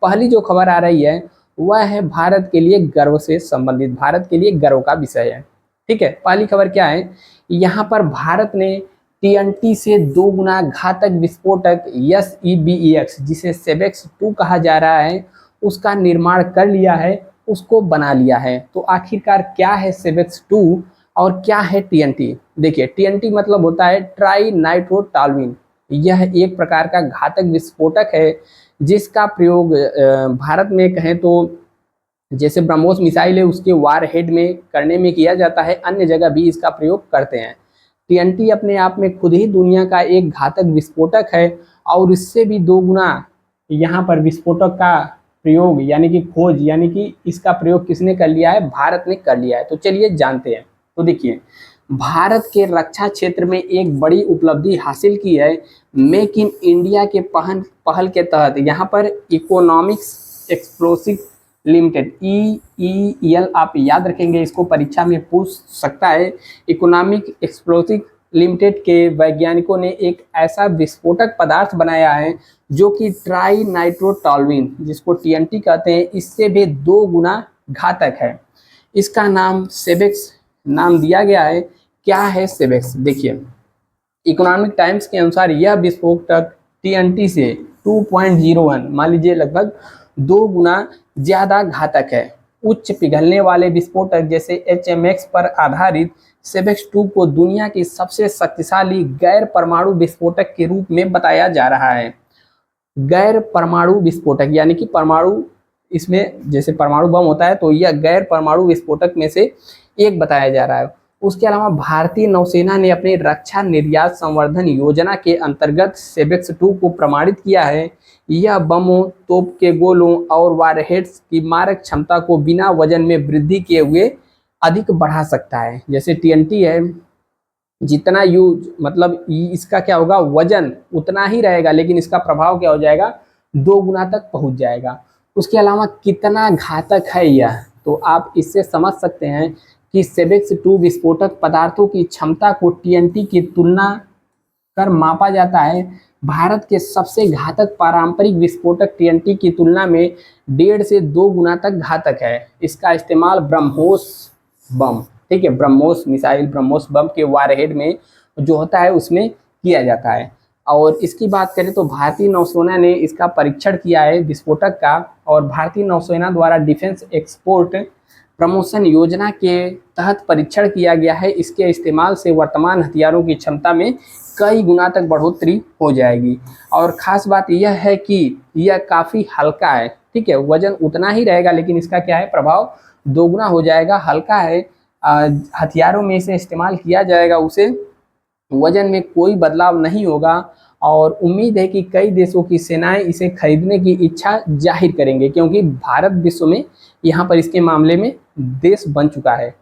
पहली जो खबर आ रही है वह है भारत के लिए गर्व से संबंधित, भारत के लिए गर्व का विषय है। ठीक है, पहली खबर क्या है, यहाँ पर भारत ने टीएनटी से 2 गुना घातक विस्फोटक SEBEX जिसे सेबेक्स 2 कहा जा रहा है उसका निर्माण कर लिया है, उसको बना लिया है। तो आखिरकार क्या है सेबेक्स 2 और क्या है टीएनटी? देखिए, टीएनटी मतलब होता है ट्राई नाइट्रोटॉल्यूइन। यह एक प्रकार का घातक विस्फोटक है जिसका प्रयोग भारत में कहें तो जैसे ब्रह्मोस मिसाइल है उसके वार हेड में करने में किया जाता है, अन्य जगह भी इसका प्रयोग करते हैं। टीएनटी अपने आप में खुद ही दुनिया का एक घातक विस्फोटक है और इससे भी 2 गुना यहाँ पर विस्फोटक का प्रयोग यानी कि खोज यानी कि इसका प्रयोग किसने कर लिया है? भारत ने कर लिया है। तो चलिए जानते हैं। तो देखिए, भारत के रक्षा क्षेत्र में एक बड़ी उपलब्धि हासिल की है मेक इन इंडिया के पहल के तहत। यहाँ पर इकोनॉमिक्स एक्सप्लोसिव लिमिटेड EEL आप याद रखेंगे, इसको परीक्षा में पूछ सकता है। इकोनॉमिक एक्सप्लोसिव लिमिटेड के वैज्ञानिकों ने एक ऐसा विस्फोटक पदार्थ बनाया है जो कि ट्राई नाइट्रोटॉल्यूइन जिसको टीएनटी कहते हैं, इससे भी 2 गुना घातक है। इसका नाम सेबेक्स नाम दिया गया है। क्या है सेबेक्स? देखिए, इकोनॉमिक टाइम्स के अनुसार यह विस्फोटक टीएनटी से 2.01 मान लीजिए लगभग 2 गुना ज़्यादा घातक है। उच्च पिघलने वाले विस्फोटक जैसे HMX पर आधारित सेबेक्स 2 को दुनिया की सबसे शक्तिशाली गैर परमाणु विस्फोटक के रूप में बताया जा रहा है। गैर परमाणु विस्फोटक यानी कि परमाणु इसमें जैसे परमाणु बम होता है तो यह गैर परमाणु विस्फोटक में से एक बताया जा रहा है। उसके अलावा भारतीय नौसेना ने अपनी रक्षा निर्यात संवर्धन योजना के अंतर्गत सेबेक्स 2 को प्रमाणित किया है। यह बमों, तोप के गोलों और वारहेड्स की मारक क्षमता को बिना वजन में वृद्धि किए हुए अधिक बढ़ा सकता है। जैसे टीएनटी है, जितना यूज मतलब इसका क्या होगा, वजन उतना ही रहेगा लेकिन इसका प्रभाव क्या हो जाएगा, 2 गुना तक पहुंच जाएगा। उसके अलावा कितना घातक है यह, तो आप इससे समझ सकते हैं कि सेबेक्स 2 विस्फोटक पदार्थों की क्षमता को टीएनटी की तुलना कर मापा जाता है। भारत के सबसे घातक पारंपरिक विस्फोटक टीएनटी की तुलना में 1.5 से 2 गुना तक घातक है। इसका इस्तेमाल ब्रह्मोस बम, ठीक है, ब्रह्मोस मिसाइल, ब्रह्मोस बम के वारहेड में जो होता है उसमें किया जाता है। और इसकी बात करें तो भारतीय नौसेना ने इसका परीक्षण किया है विस्फोटक का, और भारतीय नौसेना द्वारा डिफेंस एक्सपोर्ट प्रमोशन योजना के तहत परीक्षण किया गया है। इसके इस्तेमाल से वर्तमान हथियारों की क्षमता में कई गुना तक बढ़ोतरी हो जाएगी। और ख़ास बात यह है कि यह काफ़ी हल्का है, ठीक है, वजन उतना ही रहेगा लेकिन इसका क्या है, प्रभाव 2 गुना हो जाएगा। हल्का है, हथियारों में इसे इस्तेमाल किया जाएगा, उसे वजन में कोई बदलाव नहीं होगा। और उम्मीद है कि कई देशों की सेनाएं इसे खरीदने की इच्छा जाहिर करेंगे क्योंकि भारत विश्व में यहाँ पर इसके मामले में देश बन चुका है।